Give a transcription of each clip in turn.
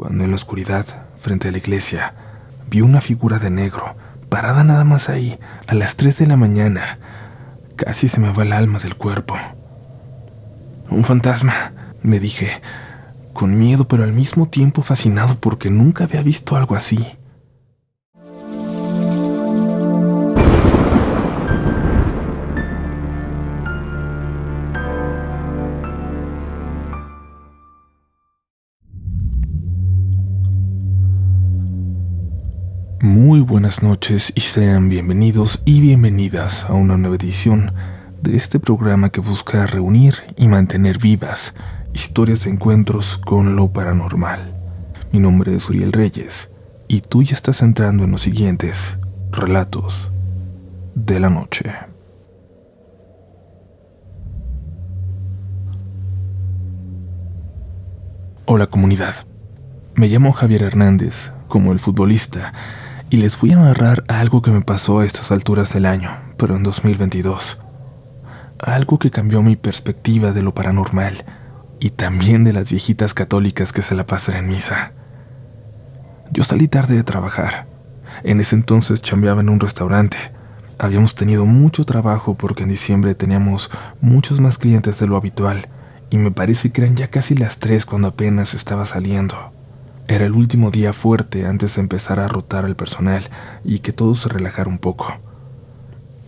cuando en la oscuridad, frente a la iglesia, vi una figura de negro, parada nada más ahí, a las 3 de la mañana. Casi se me va el alma del cuerpo. «Un fantasma», me dije, con miedo pero al mismo tiempo fascinado porque nunca había visto algo así. Muy buenas noches y sean bienvenidos y bienvenidas a una nueva edición de este programa que busca reunir y mantener vivas historias de encuentros con lo paranormal. Mi nombre es Uriel Reyes y tú ya estás entrando en los siguientes relatos de la noche. Hola comunidad, me llamo Javier Hernández, como el futbolista, y les voy a narrar algo que me pasó a estas alturas del año, pero en 2022. Algo que cambió mi perspectiva de lo paranormal y también de las viejitas católicas que se la pasan en misa. Yo salí tarde de trabajar. En ese entonces chambeaba en un restaurante. Habíamos tenido mucho trabajo porque en diciembre teníamos muchos más clientes de lo habitual y me parece que eran ya casi las 3 cuando apenas estaba saliendo. Era el último día fuerte antes de empezar a rotar al personal y que todo se relajara un poco.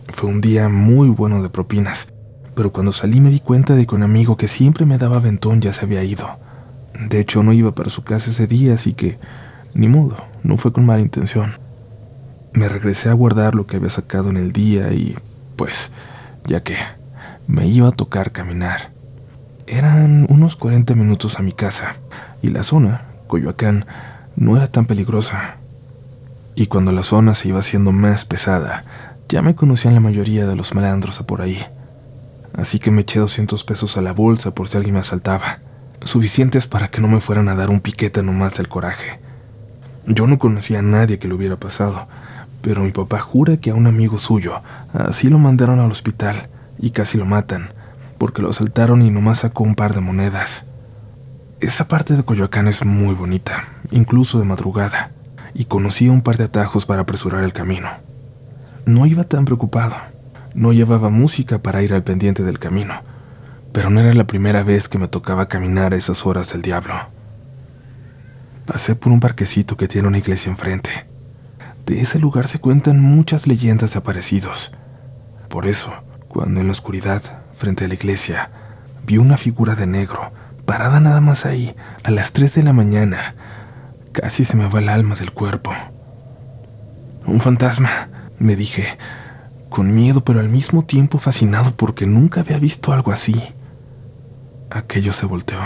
Fue un día muy bueno de propinas, pero cuando salí me di cuenta de que un amigo que siempre me daba aventón ya se había ido. De hecho, no iba para su casa ese día, así que, ni modo, no fue con mala intención. Me regresé a guardar lo que había sacado en el día y, pues, ya que me iba a tocar caminar. Eran unos 40 minutos a mi casa, y la zona, Coyoacán, no era tan peligrosa. Y cuando la zona se iba haciendo más pesada, ya me conocían la mayoría de los malandros por ahí. Así que me eché 200 pesos a la bolsa por si alguien me asaltaba, suficientes para que no me fueran a dar un piquete nomás del coraje. Yo no conocía a nadie que le hubiera pasado, pero mi papá jura que a un amigo suyo así lo mandaron al hospital y casi lo matan, porque lo asaltaron y nomás sacó un par de monedas. Esa parte de Coyoacán es muy bonita, incluso de madrugada, y conocí un par de atajos para apresurar el camino. No iba tan preocupado, no llevaba música para ir al pendiente del camino, pero no era la primera vez que me tocaba caminar a esas horas del diablo. Pasé por un parquecito que tiene una iglesia enfrente. De ese lugar se cuentan muchas leyendas de aparecidos. Por eso, cuando en la oscuridad, frente a la iglesia, vi una figura de negro, parada nada más ahí, a las 3 de la mañana, casi se me va el alma del cuerpo. «Un fantasma», me dije, con miedo pero al mismo tiempo fascinado porque nunca había visto algo así. Aquello se volteó,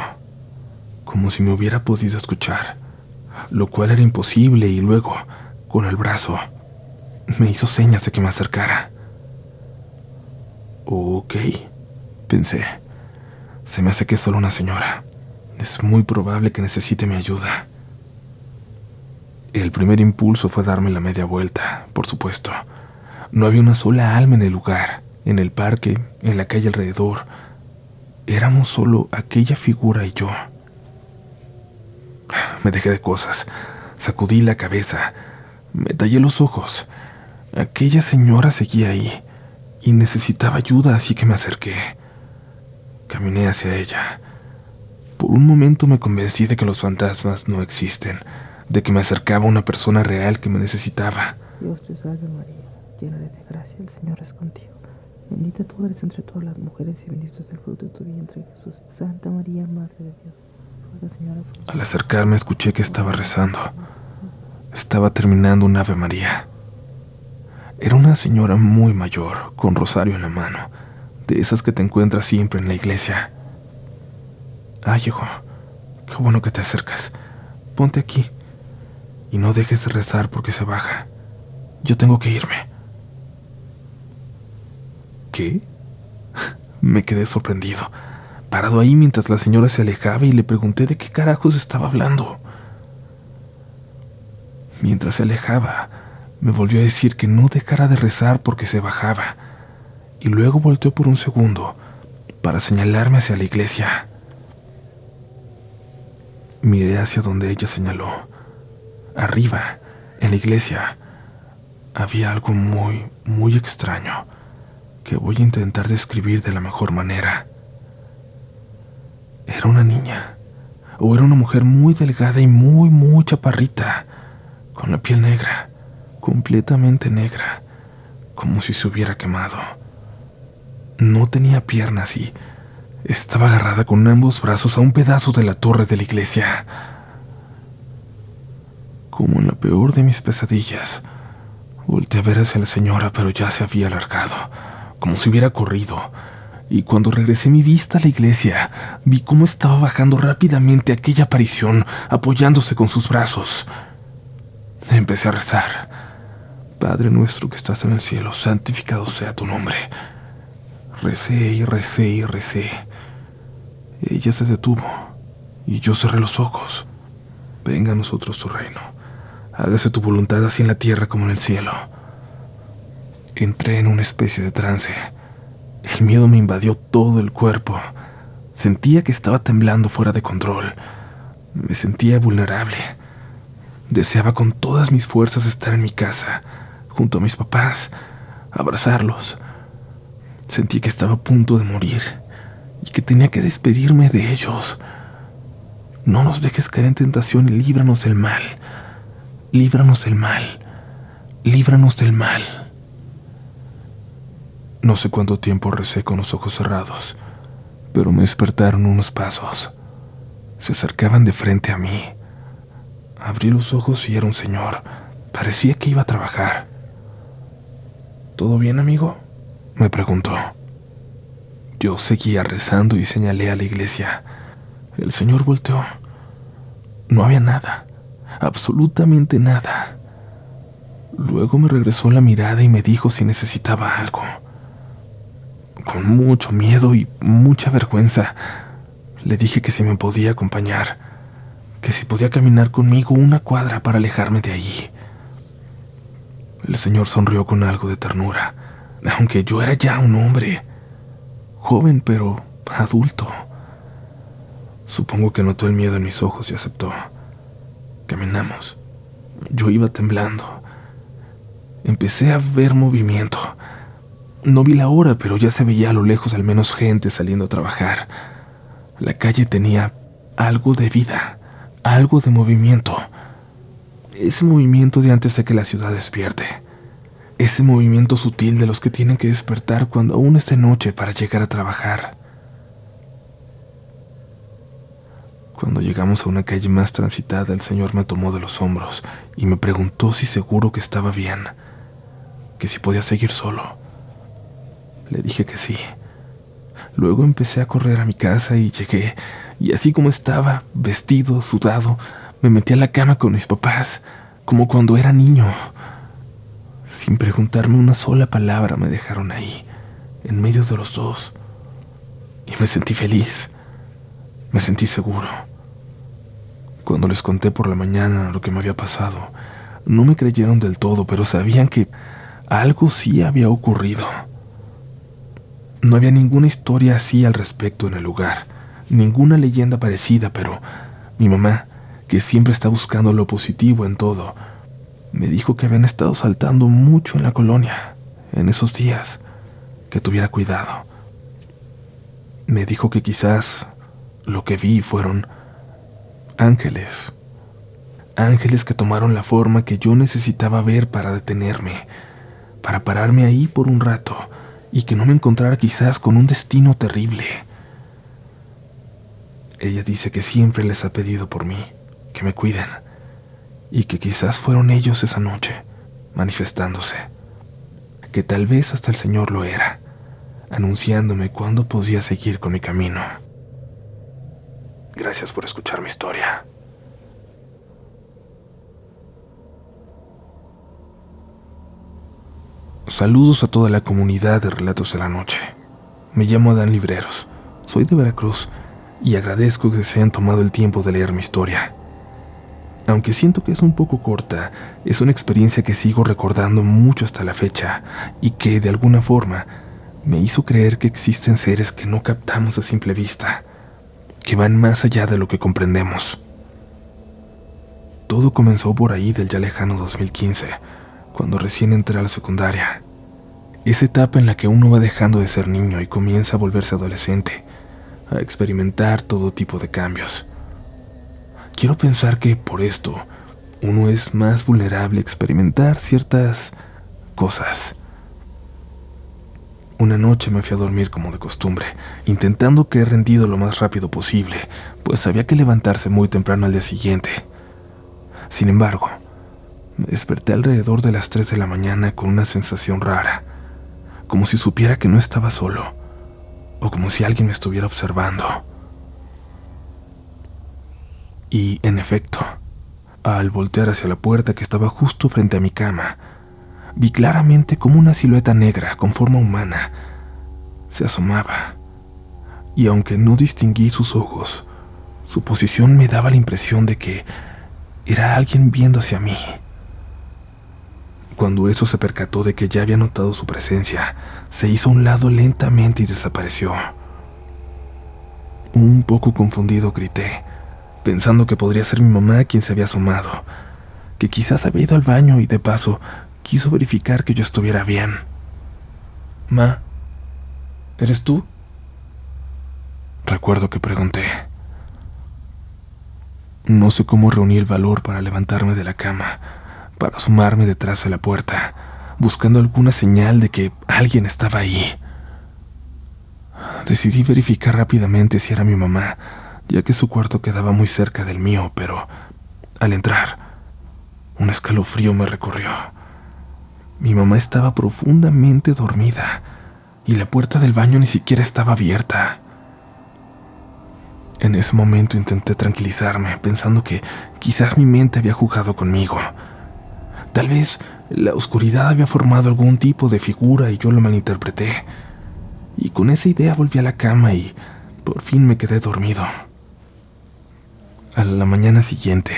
como si me hubiera podido escuchar, lo cual era imposible, y luego, con el brazo, me hizo señas de que me acercara. Ok, pensé, se me hace que es solo una señora. Es muy probable que necesite mi ayuda. El primer impulso fue darme la media vuelta, por supuesto. No había una sola alma en el lugar, en el parque, en la calle alrededor. Éramos solo aquella figura y yo. Me dejé de cosas, sacudí la cabeza, me tallé los ojos. Aquella señora seguía ahí y necesitaba ayuda, así que me acerqué. Caminé hacia ella. Por un momento me convencí de que los fantasmas no existen, de que me acercaba una persona real que me necesitaba. Dios te salve María, llena eres de gracia, el Señor es contigo. Bendita tú eres entre todas las mujeres y bendito es el fruto de tu vientre, Jesús. Santa María, Madre de Dios, ruega, Señora, por nosotros. Al acercarme escuché que estaba rezando. Estaba terminando un Ave María. Era una señora muy mayor, con rosario en la mano, de esas que te encuentras siempre en la iglesia. «Ah, hijo, qué bueno que te acercas. Ponte aquí y no dejes de rezar porque se baja. Yo tengo que irme». ¿Qué? Me quedé sorprendido, parado ahí mientras la señora se alejaba, y le pregunté de qué carajos estaba hablando. Mientras se alejaba, me volvió a decir que no dejara de rezar porque se bajaba, y luego volteó por un segundo para señalarme hacia la iglesia. Miré hacia donde ella señaló. Arriba, en la iglesia, había algo muy, muy extraño que voy a intentar describir de la mejor manera. Era una niña, o era una mujer muy delgada y muy, muy chaparrita, con la piel negra, completamente negra, como si se hubiera quemado. No tenía piernas y estaba agarrada con ambos brazos a un pedazo de la torre de la iglesia. Como en la peor de mis pesadillas, volteé a ver hacia la señora, pero ya se había alargado, como si hubiera corrido. Y cuando regresé mi vista a la iglesia, vi cómo estaba bajando rápidamente aquella aparición, apoyándose con sus brazos. Empecé a rezar. Padre nuestro que estás en el cielo, santificado sea tu nombre. Recé y recé y recé. Ella se detuvo y yo cerré los ojos. Venga a nosotros tu reino. Hágase tu voluntad así en la tierra como en el cielo. Entré en una especie de trance. El miedo me invadió todo el cuerpo. Sentía que estaba temblando fuera de control. Me sentía vulnerable. Deseaba con todas mis fuerzas estar en mi casa, junto a mis papás, abrazarlos. Sentí que estaba a punto de morir y que tenía que despedirme de ellos. No nos dejes caer en tentación y líbranos del mal. Líbranos del mal. Líbranos del mal. No sé cuánto tiempo recé con los ojos cerrados, pero me despertaron unos pasos. Se acercaban de frente a mí. Abrí los ojos y era un señor. Parecía que iba a trabajar. ¿Todo bien, amigo?, me preguntó. Yo seguía rezando y señalé a la iglesia. El señor volteó. No había nada, absolutamente nada. Luego me regresó la mirada y me dijo si necesitaba algo. Con mucho miedo y mucha vergüenza, le dije que si me podía acompañar, que si podía caminar conmigo una cuadra para alejarme de allí. El señor sonrió con algo de ternura, aunque yo era ya un hombre, joven pero adulto. Supongo que notó el miedo en mis ojos y aceptó. Caminamos. Yo iba temblando. Empecé a ver movimiento. No vi la hora, pero ya se veía a lo lejos al menos gente saliendo a trabajar. La calle tenía algo de vida, algo de movimiento. Ese movimiento de antes de que la ciudad despierte. Ese movimiento sutil de los que tienen que despertar cuando aún es de noche para llegar a trabajar. Cuando llegamos a una calle más transitada, el señor me tomó de los hombros y me preguntó si seguro que estaba bien, que si podía seguir solo. Le dije que sí. Luego empecé a correr a mi casa y llegué, y así como estaba, vestido, sudado, me metí a la cama con mis papás, como cuando era niño. Sin preguntarme una sola palabra me dejaron ahí, en medio de los dos. Y me sentí feliz, me sentí seguro. Cuando les conté por la mañana lo que me había pasado, no me creyeron del todo, pero sabían que algo sí había ocurrido. No había ninguna historia así al respecto en el lugar, ninguna leyenda parecida, pero mi mamá, que siempre está buscando lo positivo en todo, me dijo que habían estado saltando mucho en la colonia en esos días, que tuviera cuidado. Me dijo que quizás lo que vi fueron ángeles. Ángeles que tomaron la forma que yo necesitaba ver para detenerme, para pararme ahí por un rato y que no me encontrara quizás con un destino terrible. Ella dice que siempre les ha pedido por mí, que me cuiden, y que quizás fueron ellos esa noche, manifestándose, que tal vez hasta el Señor lo era, anunciándome cuándo podía seguir con mi camino. Gracias por escuchar mi historia. Saludos a toda la comunidad de Relatos de la Noche. Me llamo Adán Libreros, soy de Veracruz y agradezco que se hayan tomado el tiempo de leer mi historia. Aunque siento que es un poco corta, es una experiencia que sigo recordando mucho hasta la fecha y que, de alguna forma, me hizo creer que existen seres que no captamos a simple vista, que van más allá de lo que comprendemos. todo comenzó por ahí del ya lejano 2015, cuando recién entré a la secundaria. Esa etapa en la que uno va dejando de ser niño y comienza a volverse adolescente, a experimentar todo tipo de cambios. Quiero pensar que por esto uno es más vulnerable a experimentar ciertas cosas. Una noche me fui a dormir como de costumbre, intentando caer rendido lo más rápido posible, pues había que levantarse muy temprano al día siguiente. Sin embargo, me desperté alrededor de las 3 de la mañana con una sensación rara, como si supiera que no estaba solo, o como si alguien me estuviera observando. Y, en efecto, al voltear hacia la puerta que estaba justo frente a mi cama, vi claramente como una silueta negra con forma humana se asomaba, y aunque no distinguí sus ojos, su posición me daba la impresión de que era alguien viendo hacia mí. Cuando eso se percató de que ya había notado su presencia, se hizo a un lado lentamente y desapareció. Un poco confundido grité, pensando que podría ser mi mamá quien se había asomado, que quizás había ido al baño y de paso quiso verificar que yo estuviera bien. «Ma, ¿eres tú?», recuerdo que pregunté. No sé cómo reuní el valor para levantarme de la cama, para asomarme detrás de la puerta, buscando alguna señal de que alguien estaba ahí. Decidí verificar rápidamente si era mi mamá, ya que su cuarto quedaba muy cerca del mío, pero al entrar, un escalofrío me recorrió. Mi mamá estaba profundamente dormida y la puerta del baño ni siquiera estaba abierta. En ese momento intenté tranquilizarme, pensando que quizás mi mente había jugado conmigo. Tal vez la oscuridad había formado algún tipo de figura y yo lo malinterpreté. Y con esa idea volví a la cama y por fin me quedé dormido. A la mañana siguiente,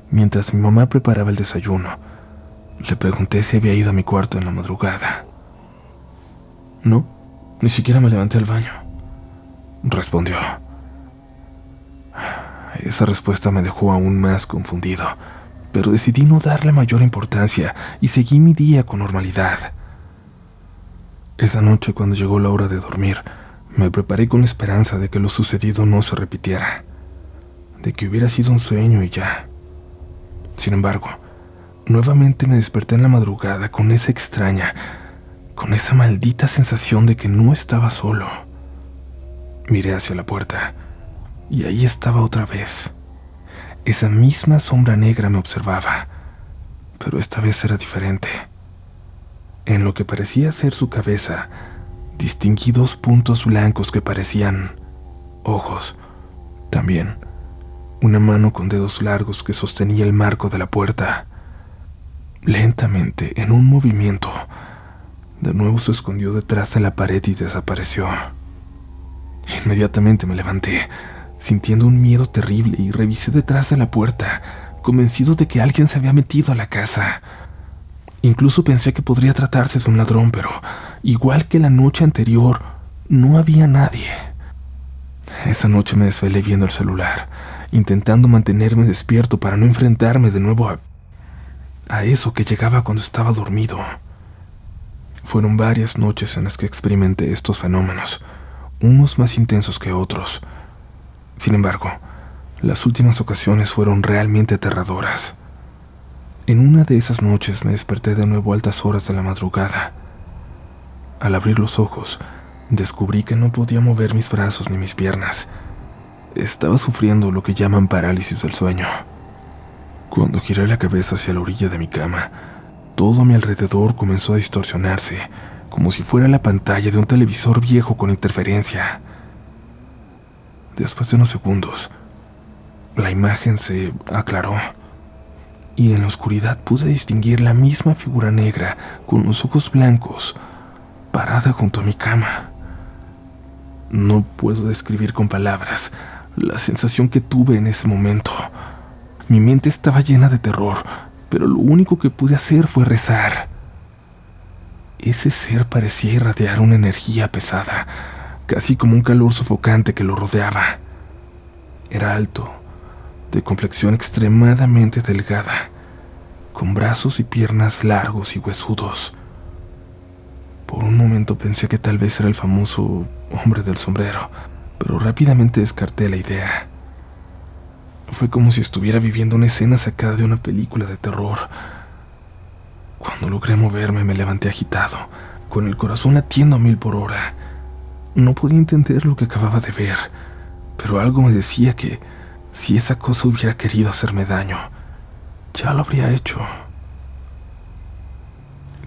mientras mi mamá preparaba el desayuno, le pregunté si había ido a mi cuarto en la madrugada. «No, ni siquiera me levanté al baño», respondió. Esa respuesta me dejó aún más confundido, pero decidí no darle mayor importancia y seguí mi día con normalidad. Esa noche, cuando llegó la hora de dormir, me preparé con la esperanza de que lo sucedido no se repitiera, de que hubiera sido un sueño y ya. Sin embargo, nuevamente me desperté en la madrugada con esa extraña, con esa maldita sensación de que no estaba solo. Miré hacia la puerta y ahí estaba otra vez. Esa misma sombra negra me observaba, pero esta vez era diferente. En lo que parecía ser su cabeza, distinguí 2 puntos blancos que parecían ojos. También una mano con dedos largos que sostenía el marco de la puerta. Lentamente, en un movimiento, de nuevo se escondió detrás de la pared y desapareció. Inmediatamente me levanté, sintiendo un miedo terrible, y revisé detrás de la puerta, convencido de que alguien se había metido a la casa. Incluso pensé que podría tratarse de un ladrón, pero, igual que la noche anterior, no había nadie. Esa noche me desvelé viendo el celular, intentando mantenerme despierto para no enfrentarme de nuevo a eso que llegaba cuando estaba dormido. Fueron varias noches en las que experimenté estos fenómenos, unos más intensos que otros. Sin embargo, las últimas ocasiones fueron realmente aterradoras. En una de esas noches me desperté de nuevo a altas horas de la madrugada. Al abrir los ojos, descubrí que no podía mover mis brazos ni mis piernas. Estaba sufriendo lo que llaman parálisis del sueño. Cuando giré la cabeza hacia la orilla de mi cama, todo a mi alrededor comenzó a distorsionarse, como si fuera la pantalla de un televisor viejo con interferencia. Después de unos segundos, la imagen se aclaró, y en la oscuridad pude distinguir la misma figura negra con los ojos blancos, parada junto a mi cama. No puedo describir con palabras la sensación que tuve en ese momento. Mi mente estaba llena de terror, pero lo único que pude hacer fue rezar. Ese ser parecía irradiar una energía pesada, casi como un calor sofocante que lo rodeaba. Era alto, de complexión extremadamente delgada, con brazos y piernas largos y huesudos. Por un momento pensé que tal vez era el famoso hombre del sombrero, pero rápidamente descarté la idea. Fue como si estuviera viviendo una escena sacada de una película de terror. Cuando logré moverme, me levanté agitado, con el corazón latiendo a 1000 por hora. No podía entender lo que acababa de ver, pero algo me decía que si esa cosa hubiera querido hacerme daño, ya lo habría hecho.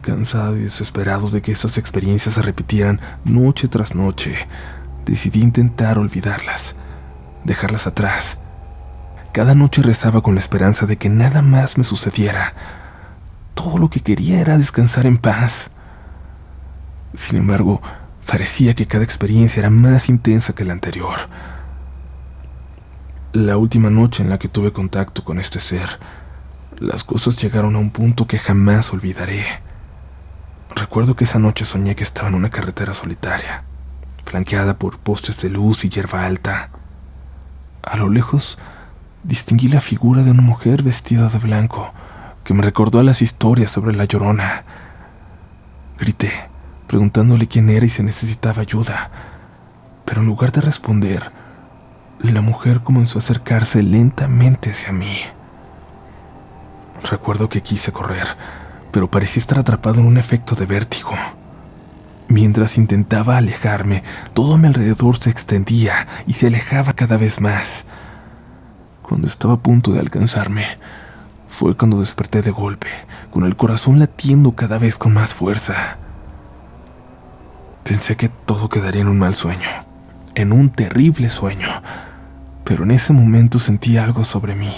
Cansado y desesperado de que esas experiencias se repitieran noche tras noche, decidí intentar olvidarlas, dejarlas atrás. Cada noche rezaba con la esperanza de que nada más me sucediera. Todo lo que quería era descansar en paz. Sin embargo, parecía que cada experiencia era más intensa que la anterior. La última noche en la que tuve contacto con este ser, las cosas llegaron a un punto que jamás olvidaré. Recuerdo que esa noche soñé que estaba en una carretera solitaria, flanqueada por postes de luz y hierba alta. A lo lejos, distinguí la figura de una mujer vestida de blanco, que me recordó a las historias sobre la Llorona. Grité, preguntándole quién era y si necesitaba ayuda, pero en lugar de responder, la mujer comenzó a acercarse lentamente hacia mí. Recuerdo que quise correr, pero parecía estar atrapado en un efecto de vértigo. Mientras intentaba alejarme, todo a mi alrededor se extendía y se alejaba cada vez más. Cuando estaba a punto de alcanzarme, fue cuando desperté de golpe, con el corazón latiendo cada vez con más fuerza. Pensé que todo quedaría en un mal sueño, en un terrible sueño, pero en ese momento sentí algo sobre mí,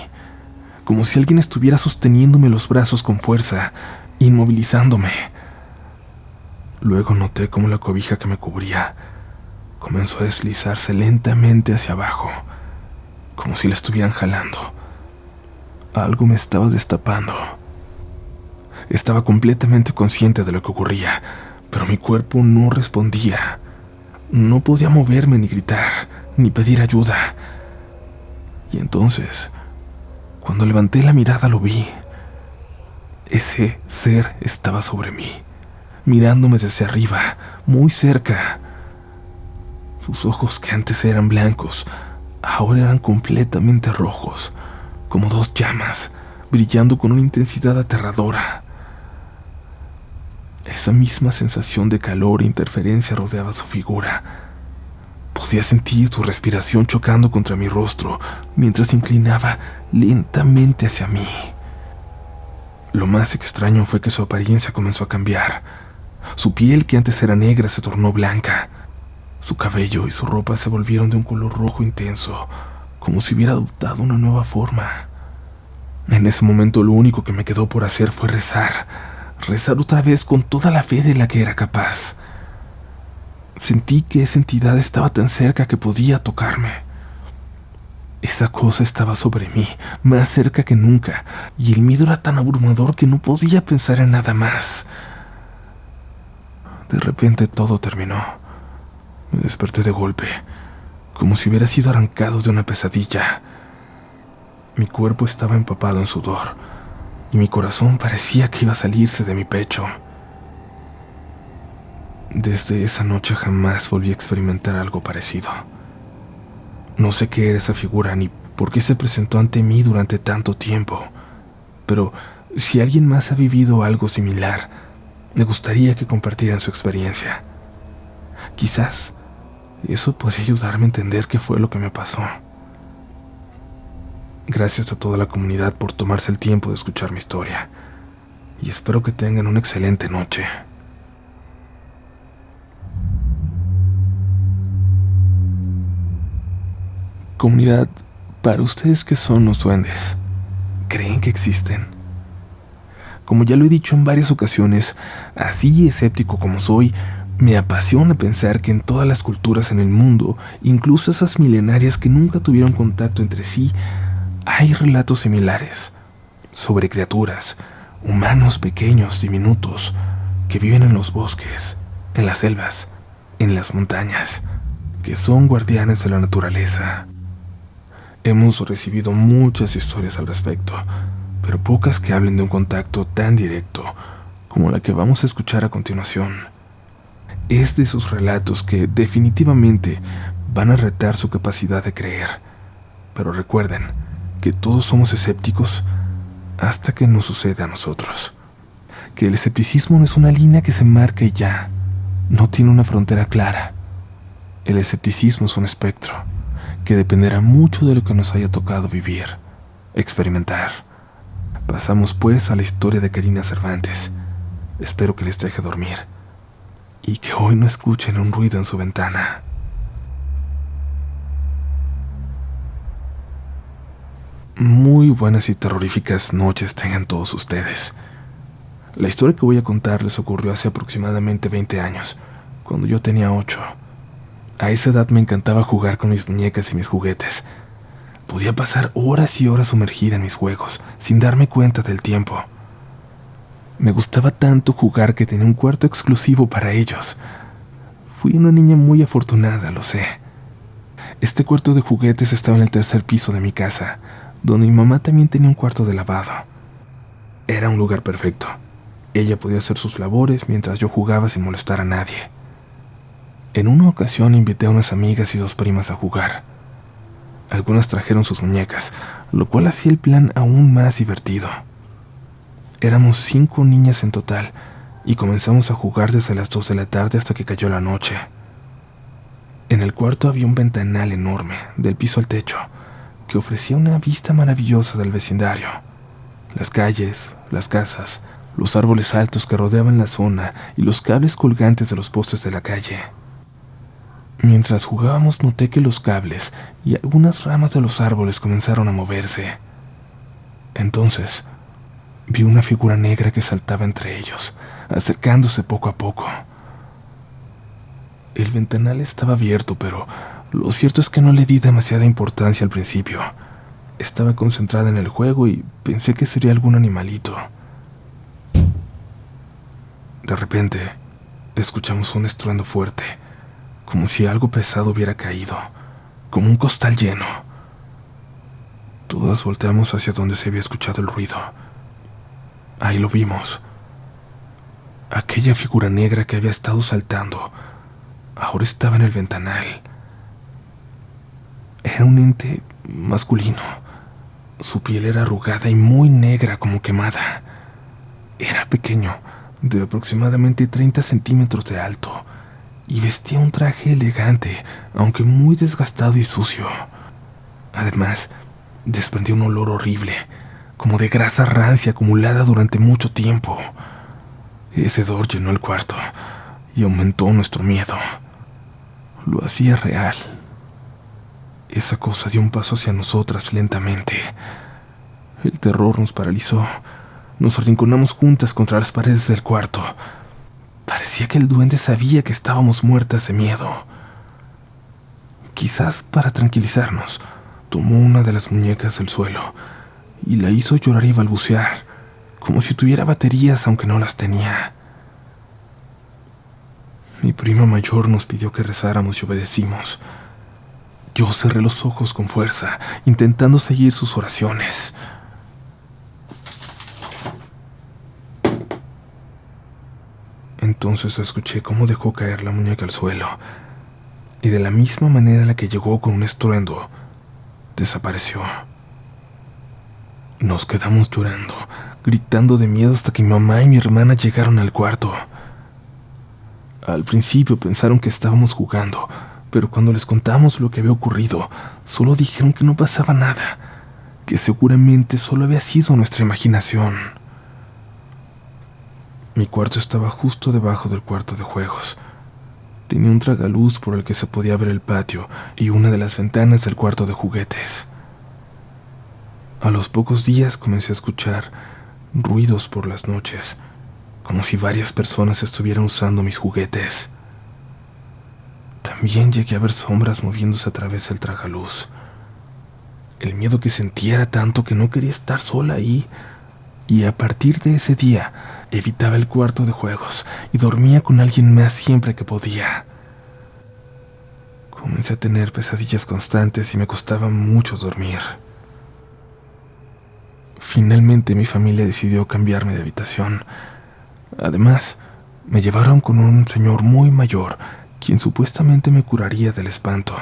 como si alguien estuviera sosteniéndome los brazos con fuerza, inmovilizándome. Luego noté cómo la cobija que me cubría comenzó a deslizarse lentamente hacia abajo, como si la estuvieran jalando. Algo me estaba destapando. Estaba completamente consciente de lo que ocurría, pero mi cuerpo no respondía. No podía moverme ni gritar, ni pedir ayuda. Y entonces, cuando levanté la mirada, lo vi. Ese ser estaba sobre mí, mirándome desde arriba, muy cerca. Sus ojos, que antes eran blancos, ahora eran completamente rojos, como dos llamas, brillando con una intensidad aterradora. Esa misma sensación de calor e interferencia rodeaba su figura. Podía sentir su respiración chocando contra mi rostro mientras se inclinaba lentamente hacia mí. Lo más extraño fue que su apariencia comenzó a cambiar. Su piel, que antes era negra, se tornó blanca. Su cabello y su ropa se volvieron de un color rojo intenso, como si hubiera adoptado una nueva forma. En ese momento lo único que me quedó por hacer fue rezar otra vez con toda la fe de la que era capaz. Sentí que esa entidad estaba tan cerca que podía tocarme. Esa cosa estaba sobre mí, más cerca que nunca, y el miedo era tan abrumador que no podía pensar en nada más. De repente todo terminó. Me desperté de golpe, como si hubiera sido arrancado de una pesadilla. Mi cuerpo estaba empapado en sudor, y mi corazón parecía que iba a salirse de mi pecho. Desde esa noche jamás volví a experimentar algo parecido. No sé qué era esa figura ni por qué se presentó ante mí durante tanto tiempo, pero si alguien más ha vivido algo similar, me gustaría que compartieran su experiencia. Quizás eso podría ayudarme a entender qué fue lo que me pasó. Gracias a toda la comunidad por tomarse el tiempo de escuchar mi historia, y espero que tengan una excelente noche. Comunidad, para ustedes, ¿qué son los duendes? ¿Creen que existen? Como ya lo he dicho en varias ocasiones, así escéptico como soy, me apasiona pensar que en todas las culturas en el mundo, incluso esas milenarias que nunca tuvieron contacto entre sí, hay relatos similares sobre criaturas, humanos pequeños, diminutos, que viven en los bosques, en las selvas, en las montañas, que son guardianes de la naturaleza. Hemos recibido muchas historias al respecto, pero pocas que hablen de un contacto tan directo como la que vamos a escuchar a continuación. Es de esos relatos que definitivamente van a retar su capacidad de creer. Pero recuerden que todos somos escépticos hasta que nos sucede a nosotros. Que el escepticismo no es una línea que se marca y ya, no tiene una frontera clara. El escepticismo es un espectro que dependerá mucho de lo que nos haya tocado vivir, experimentar. Pasamos pues a la historia de Karina Cervantes. Espero que les deje dormir y que hoy no escuchen un ruido en su ventana. Muy buenas y terroríficas noches tengan todos ustedes. La historia que voy a contarles ocurrió hace aproximadamente 20 años, cuando yo tenía 8. A esa edad me encantaba jugar con mis muñecas y mis juguetes. Podía pasar horas y horas sumergida en mis juegos, sin darme cuenta del tiempo. Me gustaba tanto jugar que tenía un cuarto exclusivo para ellos. Fui una niña muy afortunada, lo sé. Este cuarto de juguetes estaba en el tercer piso de mi casa, donde mi mamá también tenía un cuarto de lavado. Era un lugar perfecto. Ella podía hacer sus labores mientras yo jugaba sin molestar a nadie. En una ocasión invité a unas amigas y 2 primas a jugar. Algunas trajeron sus muñecas, lo cual hacía el plan aún más divertido. Éramos 5 niñas en total y comenzamos a jugar desde las 2 de la tarde hasta que cayó la noche. En el cuarto había un ventanal enorme, del piso al techo, que ofrecía una vista maravillosa del vecindario. Las calles, las casas, los árboles altos que rodeaban la zona y los cables colgantes de los postes de la calle. Mientras jugábamos noté que los cables y algunas ramas de los árboles comenzaron a moverse. Entonces, vi una figura negra que saltaba entre ellos, acercándose poco a poco. El ventanal estaba abierto, pero lo cierto es que no le di demasiada importancia al principio. Estaba concentrada en el juego y pensé que sería algún animalito. De repente, escuchamos un estruendo fuerte, como si algo pesado hubiera caído, como un costal lleno. Todas volteamos hacia donde se había escuchado el ruido. Ahí lo vimos. Aquella figura negra que había estado saltando, ahora estaba en el ventanal. Era un ente masculino. Su piel era arrugada y muy negra como quemada. Era pequeño, de aproximadamente 30 centímetros de alto, y vestía un traje elegante, aunque muy desgastado y sucio. Además, desprendía un olor horrible, como de grasa rancia acumulada durante mucho tiempo. Ese hedor llenó el cuarto y aumentó nuestro miedo. Lo hacía real. Esa cosa dio un paso hacia nosotras lentamente. El terror nos paralizó. Nos arrinconamos juntas contra las paredes del cuarto. Parecía que el duende sabía que estábamos muertas de miedo. Quizás para tranquilizarnos, tomó una de las muñecas del suelo y la hizo llorar y balbucear, como si tuviera baterías aunque no las tenía. Mi prima mayor nos pidió que rezáramos y obedecimos. Yo cerré los ojos con fuerza, intentando seguir sus oraciones. Entonces escuché cómo dejó caer la muñeca al suelo, y de la misma manera en la que llegó con un estruendo, desapareció. Nos quedamos llorando, gritando de miedo hasta que mi mamá y mi hermana llegaron al cuarto. Al principio pensaron que estábamos jugando, pero cuando les contamos lo que había ocurrido, solo dijeron que no pasaba nada, que seguramente solo había sido nuestra imaginación. Mi cuarto estaba justo debajo del cuarto de juegos. Tenía un tragaluz por el que se podía ver el patio y una de las ventanas del cuarto de juguetes. A los pocos días comencé a escuchar ruidos por las noches, como si varias personas estuvieran usando mis juguetes. También llegué a ver sombras moviéndose a través del tragaluz. El miedo que sentía era tanto que no quería estar sola ahí, y a partir de ese día evitaba el cuarto de juegos y dormía con alguien más siempre que podía. Comencé a tener pesadillas constantes y me costaba mucho dormir. Finalmente mi familia decidió cambiarme de habitación. Además, me llevaron con un señor muy mayor, quien supuestamente me curaría del espanto.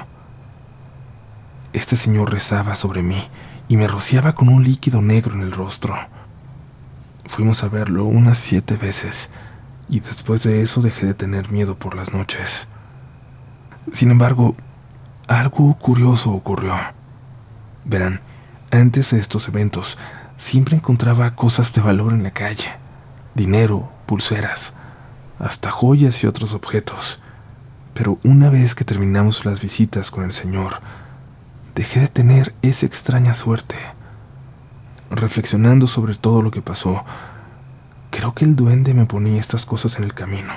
Este señor rezaba sobre mí y me rociaba con un líquido negro en el rostro. Fuimos a verlo unas 7 veces y después de eso dejé de tener miedo por las noches. Sin embargo, algo curioso ocurrió. Verán, antes de estos eventos, siempre encontraba cosas de valor en la calle: dinero, pulseras, hasta joyas y otros objetos. Pero una vez que terminamos las visitas con el señor, dejé de tener esa extraña suerte. Reflexionando sobre todo lo que pasó, creo que el duende me ponía estas cosas en el camino,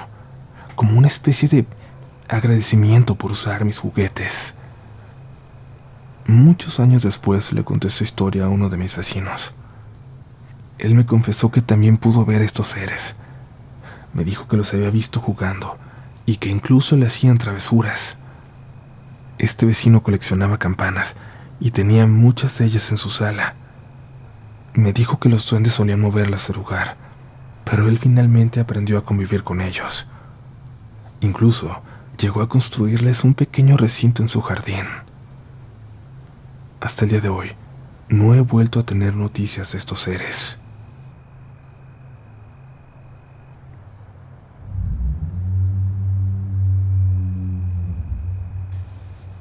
como una especie de agradecimiento por usar mis juguetes. Muchos años después le conté esta historia a uno de mis vecinos. Él me confesó que también pudo ver estos seres. Me dijo que los había visto jugando y que incluso le hacían travesuras. Este vecino coleccionaba campanas y tenía muchas de ellas en su sala. Me dijo que los duendes solían moverlas del lugar, pero él finalmente aprendió a convivir con ellos. Incluso llegó a construirles un pequeño recinto en su jardín. Hasta el día de hoy, no he vuelto a tener noticias de estos seres.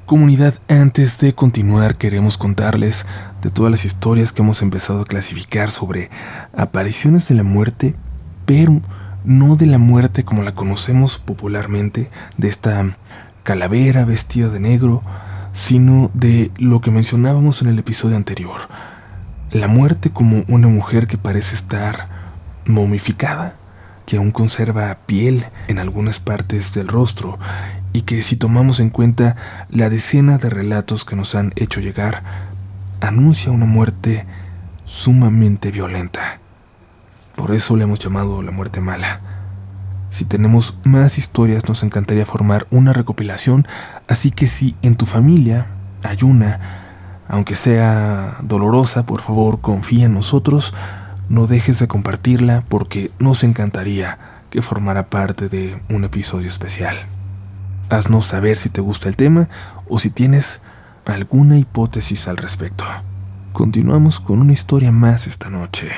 Comunidad, antes de continuar queremos contarles de todas las historias que hemos empezado a clasificar sobre apariciones de la muerte, pero no de la muerte como la conocemos popularmente, de esta calavera vestida de negro, sino de lo que mencionábamos en el episodio anterior: la muerte como una mujer que parece estar momificada, que aún conserva piel en algunas partes del rostro, y que, si tomamos en cuenta la decena de relatos que nos han hecho llegar, anuncia una muerte sumamente violenta. Por eso le hemos llamado la muerte mala. Si tenemos más historias, nos encantaría formar una recopilación, así que si en tu familia hay una, aunque sea dolorosa, por favor confía en nosotros, no dejes de compartirla, porque nos encantaría que formara parte de un episodio especial. Haznos saber si te gusta el tema o si tienes alguna hipótesis al respecto. Continuamos con una historia más esta noche.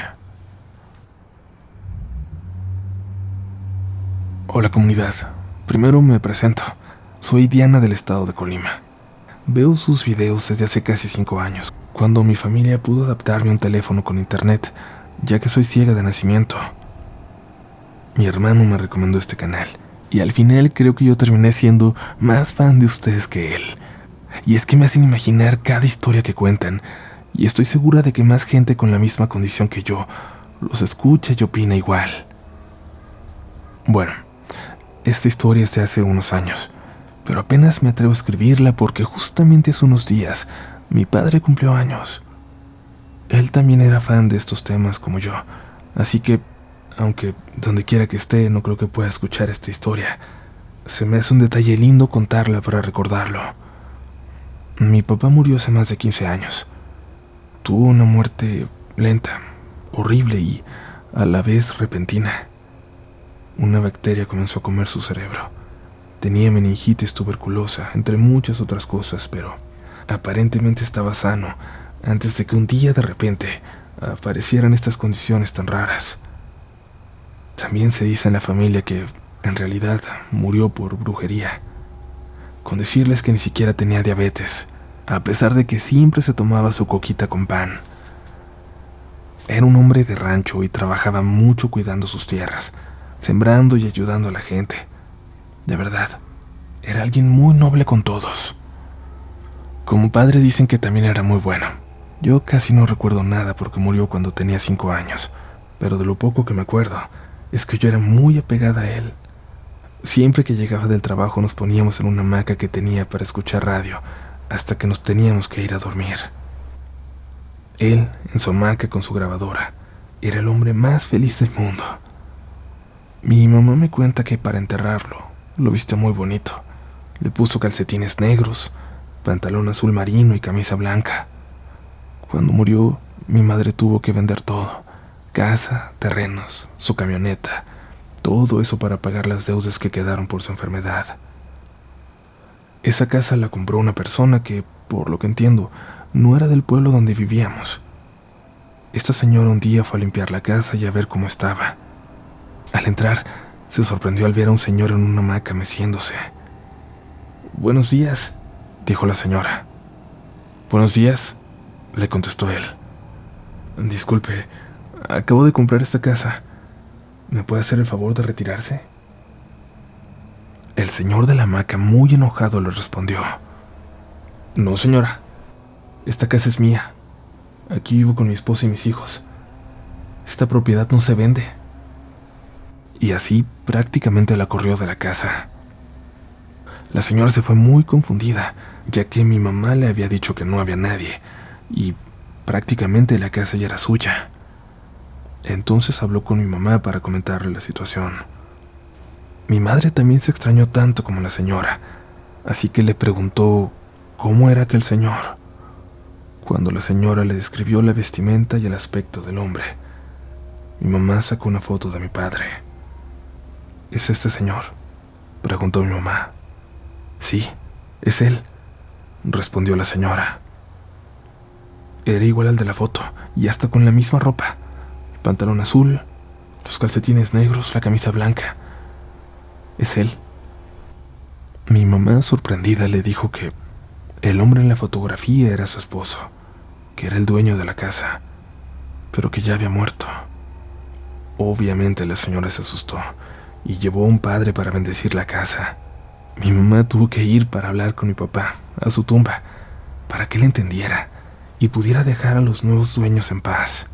Hola comunidad, primero me presento. Soy Diana, del estado de Colima. Veo sus videos desde hace casi 5 años, cuando mi familia pudo adaptarme a un teléfono con internet, ya que soy ciega de nacimiento. Mi hermano me recomendó este canal, y al final creo que yo terminé siendo más fan de ustedes que él. Y es que me hacen imaginar cada historia que cuentan, y estoy segura de que más gente con la misma condición que yo los escucha y opina igual. Bueno, esta historia es de hace unos años, pero apenas me atrevo a escribirla porque justamente hace unos días mi padre cumplió años. Él también era fan de estos temas como yo, así que, aunque donde quiera que esté, no creo que pueda escuchar esta historia. Se me hace un detalle lindo contarla para recordarlo. Mi papá murió hace más de 15 años. Tuvo una muerte lenta, horrible y a la vez repentina. Una bacteria comenzó a comer su cerebro. Tenía meningitis tuberculosa, entre muchas otras cosas, pero aparentemente estaba sano antes de que un día de repente aparecieran estas condiciones tan raras. También se dice en la familia que en realidad murió por brujería, con decirles que ni siquiera tenía diabetes, a pesar de que siempre se tomaba su coquita con pan. Era un hombre de rancho y trabajaba mucho cuidando sus tierras, sembrando y ayudando a la gente. De verdad, era alguien muy noble con todos. Como padre dicen que también era muy bueno. Yo casi no recuerdo nada porque murió cuando tenía 5 años, pero de lo poco que me acuerdo es que yo era muy apegada a él. Siempre que llegaba del trabajo nos poníamos en una hamaca que tenía para escuchar radio, hasta que nos teníamos que ir a dormir. Él, en su hamaca con su grabadora, era el hombre más feliz del mundo. Mi mamá me cuenta que para enterrarlo, lo vistió muy bonito. Le puso calcetines negros, pantalón azul marino y camisa blanca. Cuando murió, mi madre tuvo que vender todo: casa, terrenos, su camioneta, todo eso para pagar las deudas que quedaron por su enfermedad. Esa casa la compró una persona que, por lo que entiendo, no era del pueblo donde vivíamos. Esta señora un día fue a limpiar la casa y a ver cómo estaba. Al entrar, se sorprendió al ver a un señor en una hamaca meciéndose. «Buenos días», dijo la señora. «Buenos días», le contestó él. «Disculpe, acabo de comprar esta casa. ¿Me puede hacer el favor de retirarse?». El señor de la hamaca, muy enojado, le respondió: «No, señora. Esta casa es mía. Aquí vivo con mi esposa y mis hijos. Esta propiedad no se vende». Y así prácticamente la corrió de la casa. La señora se fue muy confundida, ya que mi mamá le había dicho que no había nadie, y prácticamente la casa ya era suya. Entonces habló con mi mamá para comentarle la situación. Mi madre también se extrañó tanto como la señora, así que le preguntó cómo era aquel señor. Cuando la señora le describió la vestimenta y el aspecto del hombre, mi mamá sacó una foto de mi padre. «¿Es este señor?», preguntó mi mamá. «Sí, es él», respondió la señora. Era igual al de la foto, y hasta con la misma ropa: el pantalón azul, los calcetines negros, la camisa blanca. «Es él». Mi mamá, sorprendida, le dijo que el hombre en la fotografía era su esposo, que era el dueño de la casa, pero que ya había muerto. Obviamente la señora se asustó y llevó a un padre para bendecir la casa. Mi mamá tuvo que ir para hablar con mi papá a su tumba, para que él entendiera y pudiera dejar a los nuevos dueños en paz.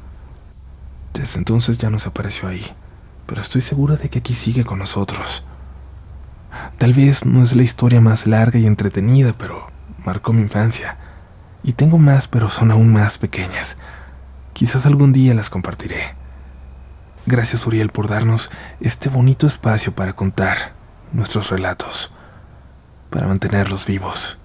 Desde entonces ya no se apareció ahí, pero estoy segura de que aquí sigue con nosotros. Tal vez no es la historia más larga y entretenida, pero marcó mi infancia. Y tengo más, pero son aún más pequeñas. Quizás algún día las compartiré. Gracias, Uriel, por darnos este bonito espacio para contar nuestros relatos, para mantenerlos vivos.